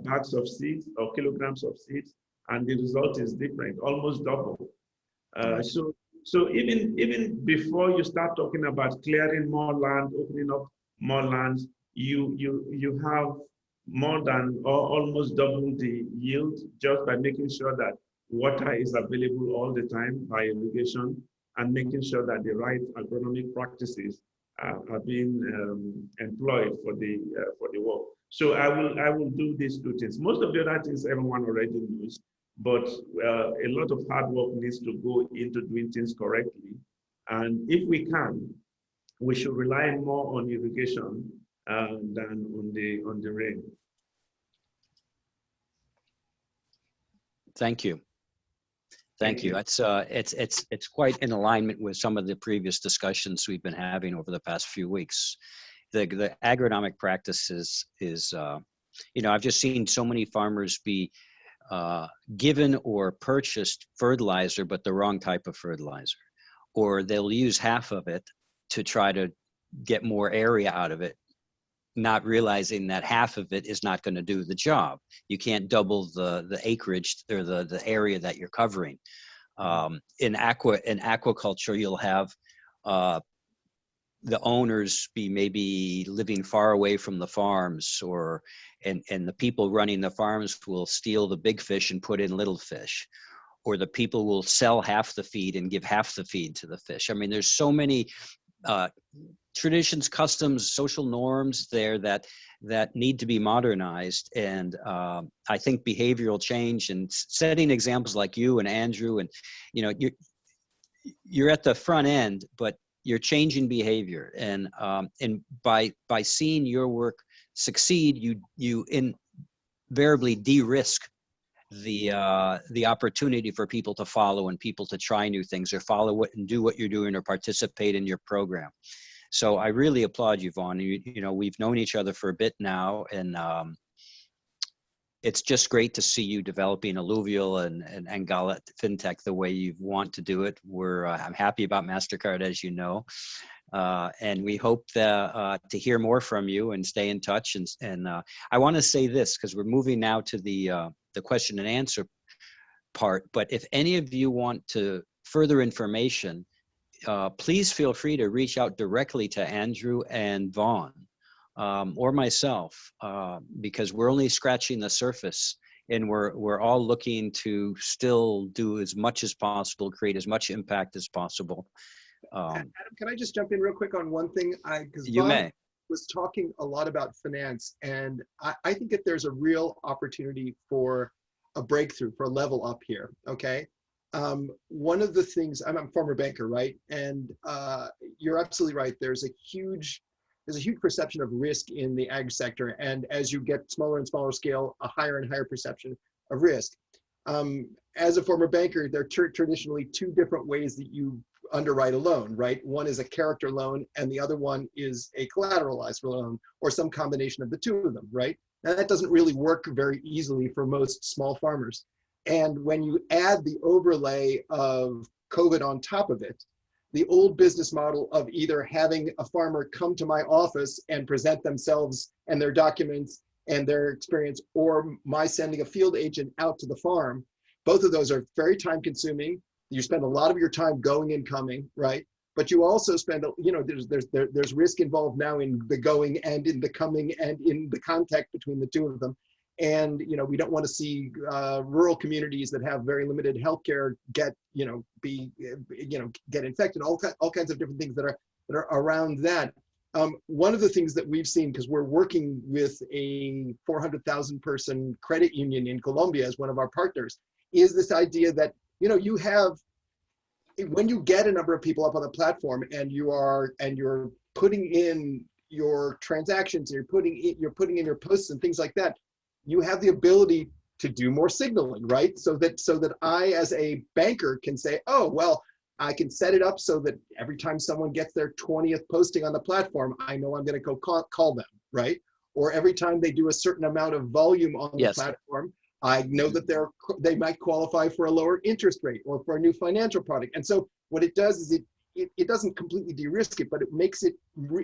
bags of seeds or kilograms of seeds, and the result is different, almost double. So even before you start talking about clearing more land, opening up more lands, you have more than or almost double the yield just by making sure that water is available all the time by irrigation, and making sure that the right agronomic practices are being employed for the work. So I will do these two things. Most of the other things everyone already knows, but a lot of hard work needs to go into doing things correctly. And if we can, we should rely more on irrigation than on the rain. Thank you. Thank you. It's quite in alignment with some of the previous discussions we've been having over the past few weeks. The agronomic practices is, I've just seen so many farmers be given or purchased fertilizer, but the wrong type of fertilizer, or they'll use half of it to try to get more area out of it, not realizing that half of it is not going to do the job. You can't double the acreage or the area that you're covering. In aquaculture, you'll have the owners be maybe living far away from the farms, and the people running the farms will steal the big fish and put in little fish, or the people will sell half the feed and give half the feed to the fish. I mean, there's so many traditions, customs, social norms there that need to be modernized. And I think behavioral change and setting examples like you and Andrew, and you're at the front end, but you're changing behavior. And by seeing your work succeed, you invariably de-risk the opportunity for people to follow and people to try new things or follow what and do what you're doing or participate in your program. So I really applaud you, Vaughn. We've known each other for a bit now, and it's just great to see you developing Alluvial and Angalafintech the way you want to do it. I'm happy about MasterCard, as you know, and we hope to hear more from you and stay in touch. And I want to say this, because we're moving now to the question and answer part. But if any of you want to further information, please feel free to reach out directly to Andrew and Vaughn. Or myself, because we're only scratching the surface, and we're all looking to still do as much as possible, create as much impact as possible. Adam, can I just jump in real quick on one thing? Because you Vaughn may. was talking a lot about finance, and I think that there's a real opportunity for a breakthrough, for a level up here. Okay. One of the things, I'm a former banker, right? And you're absolutely right. There's a huge perception of risk in the ag sector. And as you get smaller and smaller scale, a higher and higher perception of risk. As a former banker, there are traditionally two different ways that you underwrite a loan, right? One is a character loan, and the other one is a collateralized loan, or some combination of the two of them, right? Now that doesn't really work very easily for most small farmers. And when you add the overlay of COVID on top of it, the old business model of either having a farmer come to my office and present themselves and their documents and their experience, or my sending a field agent out to the farm, both of those are very time consuming. You spend a lot of your time going and coming, right? But you also spend, there's risk involved now in the going and in the coming and in the contact between the two of them. And we don't want to see rural communities that have very limited healthcare get infected. All kinds of different things that are around that. One of the things that we've seen, because we're working with a 400,000 person credit union in Colombia as one of our partners, is this idea that you have, when you get a number of people up on the platform and you're putting in your transactions, you're putting in your posts and things like that, you have the ability to do more signaling, right? So that I, as a banker, can say, oh, well, I can set it up so that every time someone gets their 20th posting on the platform, I know I'm going to go call them, right? Or every time they do a certain amount of volume on the platform, I know that they might qualify for a lower interest rate or for a new financial product. And so what it does is it doesn't completely de-risk it, but it makes it,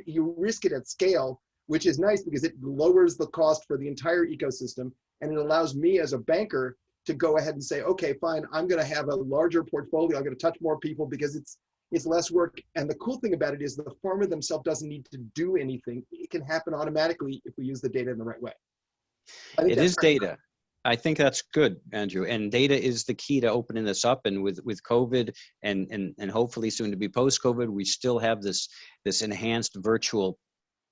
you risk it at scale, which is nice because it lowers the cost for the entire ecosystem. And it allows me as a banker to go ahead and say, okay, fine, I'm going to have a larger portfolio. I'm going to touch more people because it's less work. And the cool thing about it is the farmer themselves doesn't need to do anything. It can happen automatically if we use the data in the right way. It is data. I think that's good, Andrew. And data is the key to opening this up. And with COVID and hopefully soon to be post-COVID, we still have this enhanced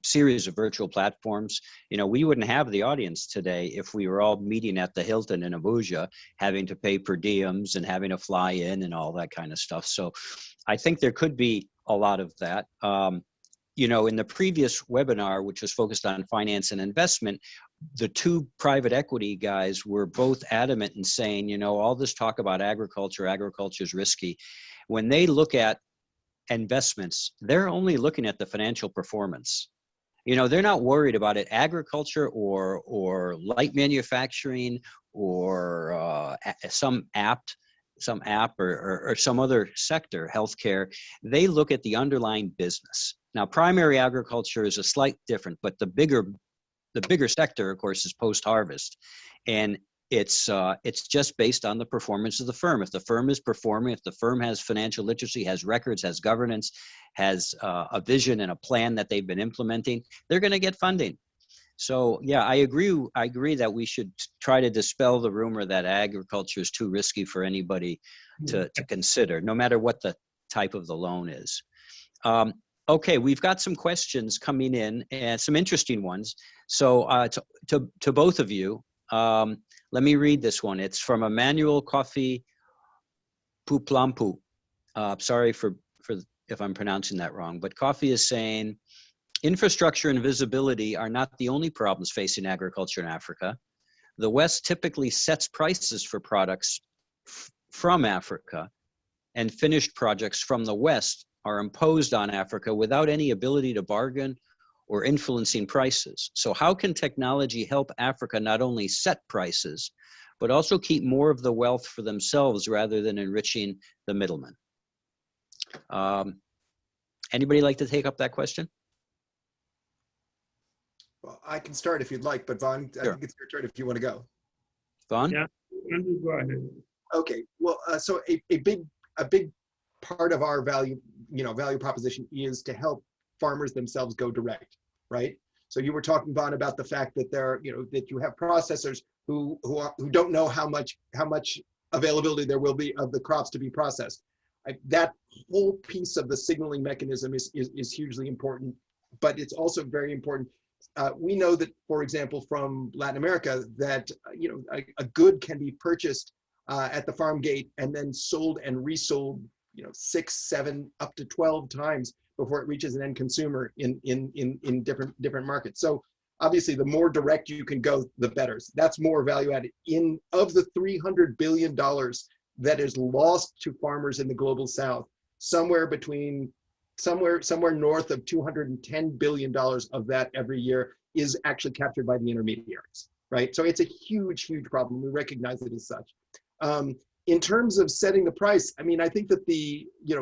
series of virtual platforms. You know, we wouldn't have the audience today if we were all meeting at the Hilton in Abuja, having to pay per diems and having to fly in and all that kind of stuff. So I think there could be a lot of that. You know, in the previous webinar, which was focused on finance and investment, the two private equity guys were both adamant in saying, you know, all this talk about agriculture is risky. When they look at investments, they're only looking at the financial performance. You know, they're not worried about it. Agriculture or light manufacturing or some app or some other sector, healthcare, they look at the underlying business. Now, primary agriculture is a slight different, but the bigger sector, of course, is post-harvest, and it's just based on the performance of the firm. If the firm is performing, if the firm has financial literacy, has records, has governance, has a vision and a plan that they've been implementing, they're going to get funding. So yeah, I agree that we should try to dispel the rumor that agriculture is too risky for anybody to consider, no matter what the type of the loan is. Okay, we've got some questions coming in and some interesting ones. So to both of you, let me read this one. It's from Emmanuel Coffee Puplampu. Sorry for if I'm pronouncing that wrong, but Coffee is saying, infrastructure and visibility are not the only problems facing agriculture in Africa. The West typically sets prices for products from Africa, and finished projects from the West are imposed on Africa without any ability to bargain or influencing prices. So how can technology help Africa not only set prices, but also keep more of the wealth for themselves rather than enriching the middlemen? Anybody like to take up that question? Well, I can start if you'd like, but Vaughn, Sure. I think it's your turn if you want to go. Vaughn? Yeah, Andrew, go ahead. Okay, well, so a big part of our value proposition is to help farmers themselves go direct, right? So you were talking, Vaughn, about the fact that that you have processors who don't know how much availability there will be of the crops to be processed. That whole piece of the signaling mechanism is hugely important, but it's also very important. We know that, for example, from Latin America, that a good can be purchased at the farm gate and then sold and resold 6, 7, up to 12 times before it reaches an end consumer in different markets. So obviously, the more direct you can go, the better. So that's more value added. Of the $300 billion that is lost to farmers in the global South, somewhere north of $210 billion of that every year is actually captured by the intermediaries, right? So it's a huge problem. We recognize it as such. In terms of setting the price, I mean, I think that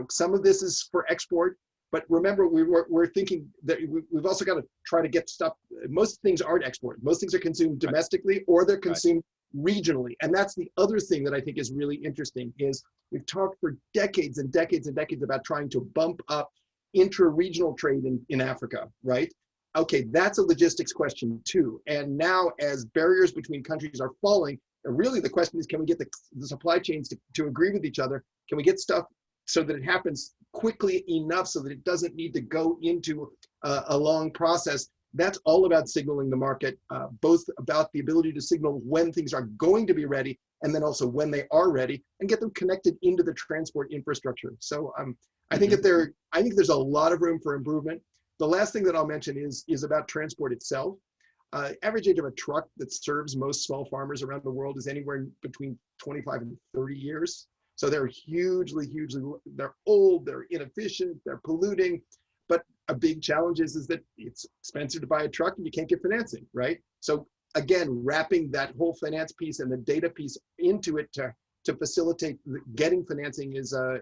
some of this is for export, but remember, we're thinking that we've also got to try to get stuff. Most things aren't export. Most things are consumed domestically, or they're consumed regionally. And that's the other thing that I think is really interesting is we've talked for decades and decades and decades about trying to bump up intra-regional trade in Africa, right? Okay, that's a logistics question too. And now as barriers between countries are falling, really the question is, can we get the supply chains to agree with each other? Can we get stuff so that it happens quickly enough so that it doesn't need to go into a long process? That's all about signaling the market, both about the ability to signal when things are going to be ready, and then also when they are ready, and get them connected into the transport infrastructure. So I think there's a lot of room for improvement. The last thing that I'll mention is about transport itself. Average age of a truck that serves most small farmers around the world is anywhere between 25 and 30 years. So they're hugely, they're old, they're inefficient, they're polluting. But a big challenge is that it's expensive to buy a truck and you can't get financing, right? So again, wrapping that whole finance piece and the data piece into it to facilitate getting financing is a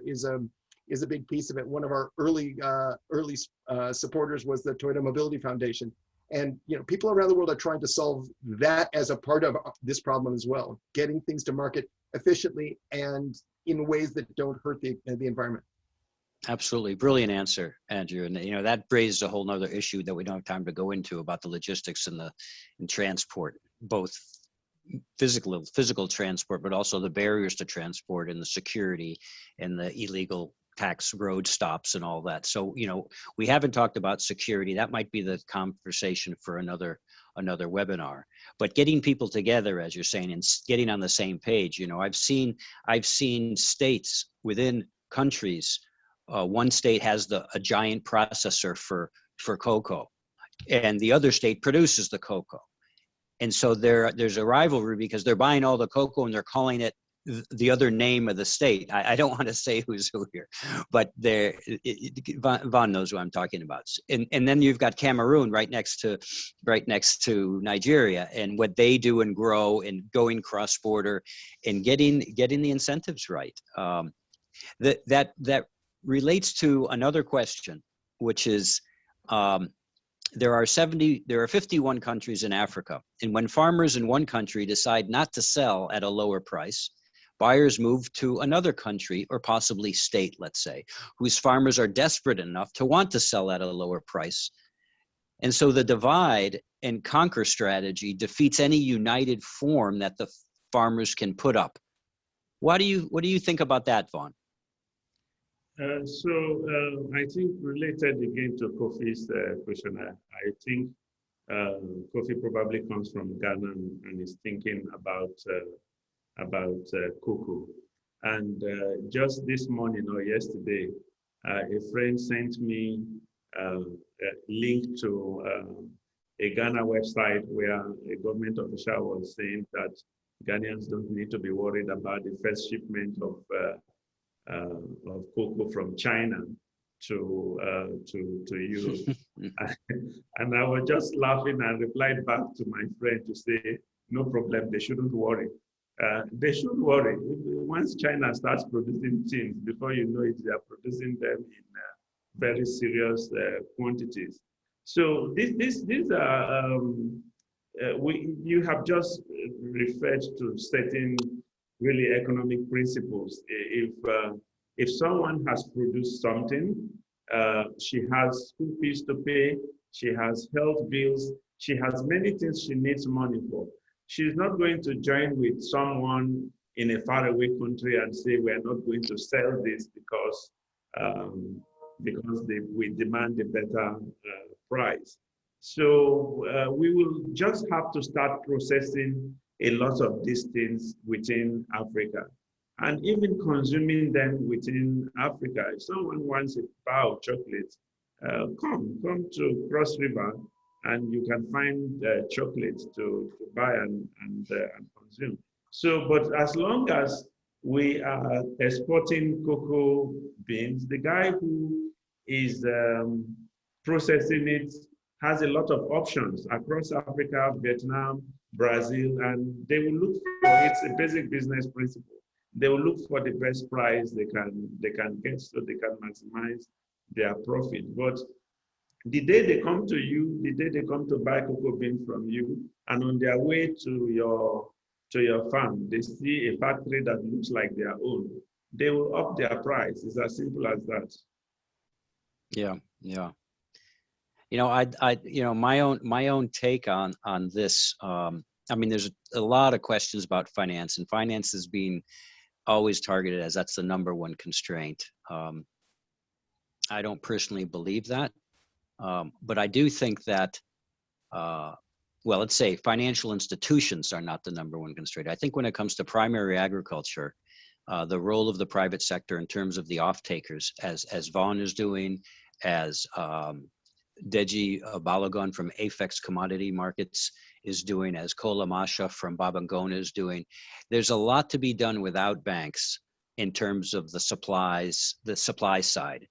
big piece of it. One of our early supporters was the Toyota Mobility Foundation. And people around the world are trying to solve that as a part of this problem as well, getting things to market efficiently and in ways that don't hurt the environment. Absolutely. Brilliant answer, Andrew. And that raises a whole nother issue that we don't have time to go into about the logistics and transport, both physical transport, but also the barriers to transport and the security and the illegal tax road stops and all that. So, you know, we haven't talked about security. That might be the conversation for another webinar. But getting people together, as you're saying, and getting on the same page. You know, I've seen states within countries. One state has a giant processor for cocoa, and the other state produces the cocoa. And so there's a rivalry because they're buying all the cocoa and they're calling it the other name of the state. I don't want to say who's who here, but Vaughn knows what I'm talking about. And then you've got Cameroon right next to Nigeria, and what they do and grow and going cross border and getting the incentives right. That relates to another question, which is, there are 51 countries in Africa. And when farmers in one country decide not to sell at a lower price, buyers move to another country or possibly state, let's say, whose farmers are desperate enough to want to sell at a lower price. And so the divide and conquer strategy defeats any united form that the farmers can put up. What do you think about that, Vaughn? I think related again to Kofi's question, I think Kofi probably comes from Ghana and is thinking about cocoa. And just this morning or yesterday, a friend sent me a link to a Ghana website where a government official was saying that Ghanaians don't need to be worried about the first shipment of cocoa from China to Europe. And I was just laughing and replied back to my friend to say, no problem, they shouldn't worry. They should worry. Once China starts producing things, before you know it, they are producing them in very serious quantities. So these are, you have just referred to certain really economic principles. If someone has produced something, she has school fees to pay, she has health bills, she has many things she needs money for. She's not going to join with someone in a faraway country and say, we're not going to sell this because we demand a better price. So we will just have to start processing a lot of these things within Africa and even consuming them within Africa. If someone wants a bar of chocolate, come to Cross River and you can find chocolate to buy and consume. So, but as long as we are exporting cocoa beans, the guy who is processing it has a lot of options across Africa, Vietnam, Brazil, and they will look for, it's a basic business principle. They will look for the best price they can get so they can maximize their profit. But the day they come to you, the day they come to buy cocoa beans from you, and on their way to your farm, they see a factory that looks like their own, they will up their price. It's as simple as that. Yeah, yeah. You know, my own take on this. I mean, there's a lot of questions about finance, and finance is being always targeted as that's the #1 constraint. I don't personally believe that, but I do think that, well, let's say financial institutions are not the #1 constraint. I think when it comes to primary agriculture, the role of the private sector in terms of the off-takers, as Vaughn is doing, as Deji Balogun from Afex Commodity Markets is doing, as Kola Masha from Babangona is doing. There's a lot to be done without banks in terms of the supply side,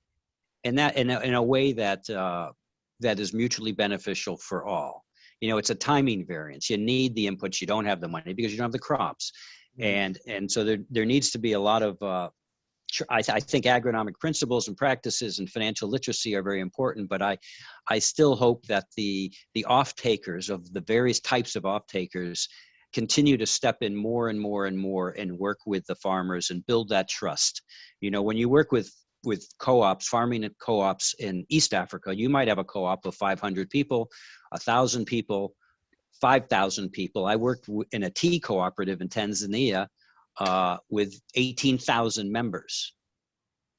and that in a way that that is mutually beneficial for all. You know, it's a timing variance. You need the inputs, you don't have the money because you don't have the crops, and so there needs to be a lot of. I think agronomic principles and practices and financial literacy are very important, but I still hope that the off-takers of the various types of off-takers continue to step in more and more and more and work with the farmers and build that trust. You know, when you work with co-ops, farming co-ops in East Africa, you might have a co-op of 500 people, 1,000 people, 5,000 people. I worked in a tea cooperative in Tanzania with 18,000 members.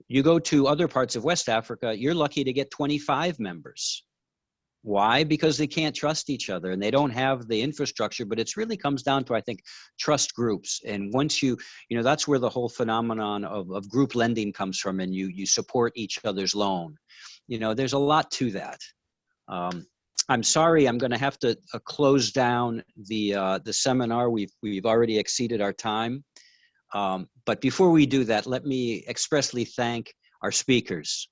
You go to other parts of West Africa, you're lucky to get 25 members. Why? Because they can't trust each other and they don't have the infrastructure, but it really comes down to, I think, trust groups. And once you know, that's where the whole phenomenon of group lending comes from, and you support each other's loan. You know, there's a lot to that. I'm sorry, I'm going to have to close down the seminar. We've already exceeded our time. But before we do that, let me expressly thank our speakers,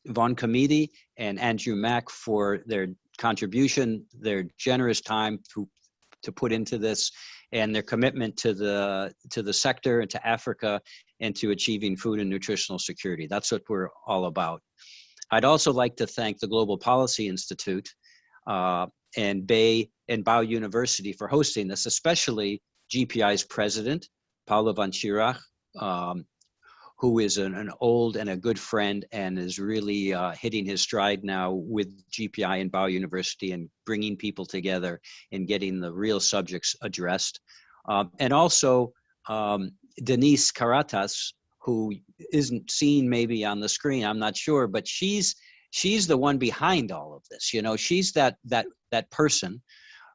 Von Kemedi and Andrew Mack, for their contribution, their generous time to put into this, and their commitment to the sector and to Africa and to achieving food and nutritional security. That's what we're all about. I'd also like to thank the Global Policy Institute and Bay and Bao University for hosting this, especially GPI's president, Paolo von Schirach, who is an old and a good friend and is really hitting his stride now with GPI and Bao University and bringing people together and getting the real subjects addressed. And also Denise Karatas, who isn't seen maybe on the screen, I'm not sure, but she's the one behind all of this. You know, she's that person,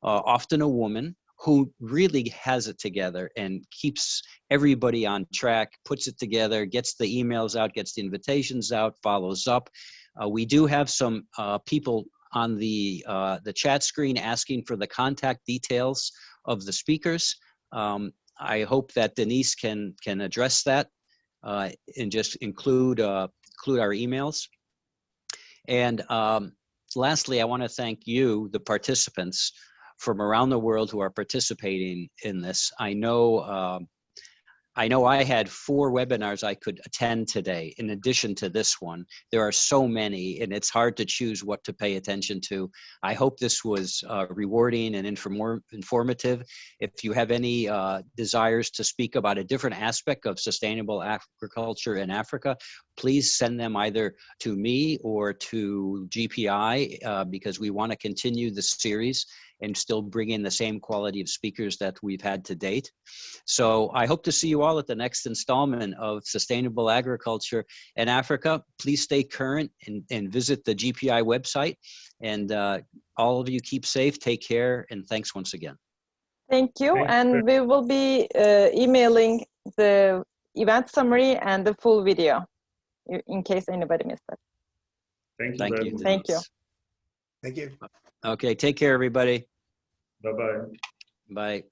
often a woman, who really has it together and keeps everybody on track, puts it together, gets the emails out, gets the invitations out, follows up. We do have some people on the chat screen asking for the contact details of the speakers. I hope that Denise can address that and just include our emails. And lastly, I want to thank you, the participants from around the world who are participating in this. I know I had 4 webinars I could attend today in addition to this one. There are so many, and it's hard to choose what to pay attention to. I hope this was rewarding and informative. If you have any desires to speak about a different aspect of sustainable agriculture in Africa, please send them either to me or to GPI because we want to continue this series and still bring in the same quality of speakers that we've had to date. So I hope to see you all at the next installment of Sustainable Agriculture in Africa. Please stay current and visit the GPI website. And all of you keep safe, take care, and thanks once again. Thank you. And we will be emailing the event summary and the full video in case anybody missed it. Thank you. Thank you. Thank you. Okay, take care, everybody. Bye-bye. Bye.